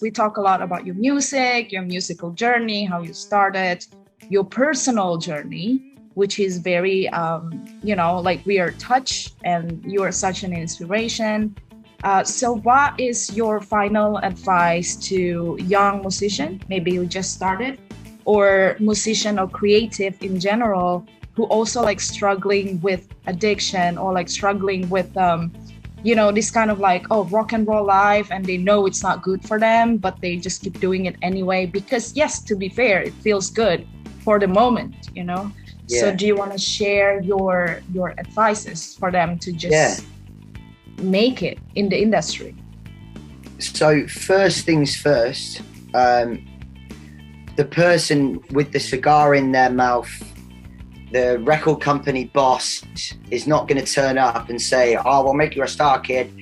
We talk a lot about your music, your musical journey, how you started, your personal journey, which is very, like we are touched and you are such an inspiration. So what is your final advice to young musician, maybe who just started, or musician or creative in general, who also like struggling with addiction or like struggling with this kind of like, oh, rock and roll life, and they know it's not good for them, but they just keep doing it anyway because, yes, to be fair, it feels good for the moment. Yeah. So do you want to share your advices for them to just make it in the industry? So first things first, the person with the cigar in their mouth, the record company boss, is not going to turn up and say, oh, we'll make you a star, kid,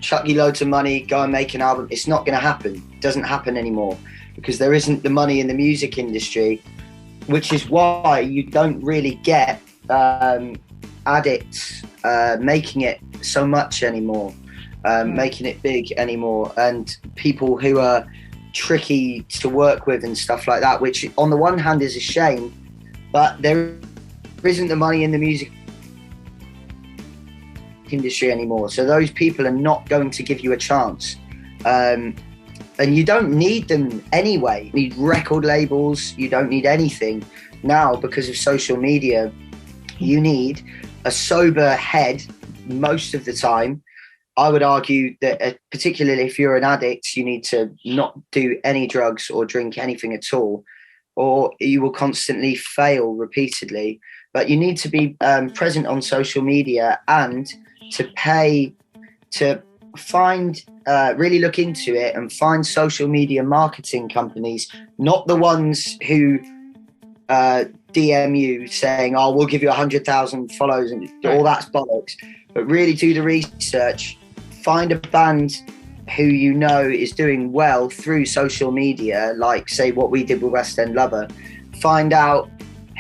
chuck you loads of money, go and make an album. It's not going to happen. It doesn't happen anymore because there isn't the money in the music industry, which is why you don't really get addicts making it so much anymore, making it big anymore, and people who are tricky to work with and stuff like that, which on the one hand is a shame, but there isn't the money in the music industry anymore. So those people are not going to give you a chance. And you don't need them anyway. You need record labels. You don't need anything now because of social media. You need a sober head most of the time. I would argue that particularly if you're an addict, you need to not do any drugs or drink anything at all, or you will constantly fail repeatedly. But you need to be present on social media and to pay to find, really look into it and find social media marketing companies, not the ones who DM you saying, oh, we'll give you 100,000 follows and all that's bollocks, but really do the research, find a band who you know is doing well through social media, like say what we did with West End Lover, find out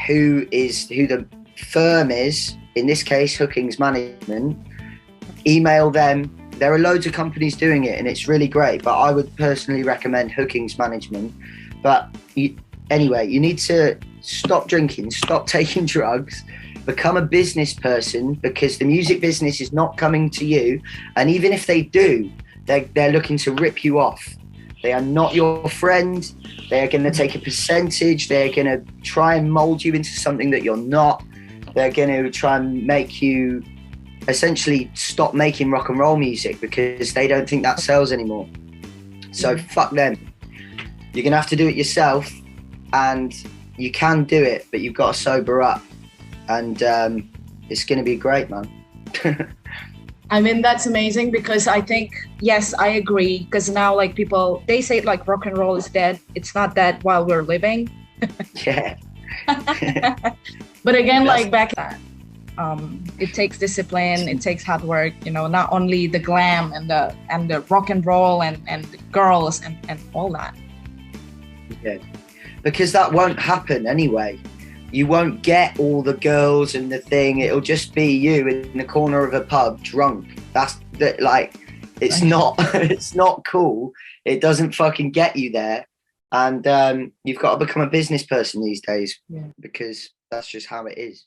who the firm is, in this case Hookings Management, email them. There are loads of companies doing it and it's really great, but I would personally recommend Hookings Management. But anyway, you need to stop drinking, stop taking drugs, become a business person, because the music business is not coming to you, and even if they do, they're looking to rip you off. They are not your friend. They're going to take a percentage. They're going to try and mold you into something that you're not. They're going to try and make you essentially stop making rock and roll music because they don't think that sells anymore. So fuck them. You're going to have to do it yourself, and you can do it, but you've got to sober up, and it's going to be great, man. I mean, that's amazing, because I think, yes, I agree, because now like people, they say like rock and roll is dead. It's not dead while we're living. Yeah. But again, like back then, it takes discipline, it takes hard work, not only the glam and the rock and roll and the girls and all that. Yeah, because that won't happen anyway. You won't get all the girls and the thing. It'll just be you in the corner of a pub drunk. It's not it's not cool. It doesn't fucking get you there. And you've got to become a business person these days, because that's just how it is.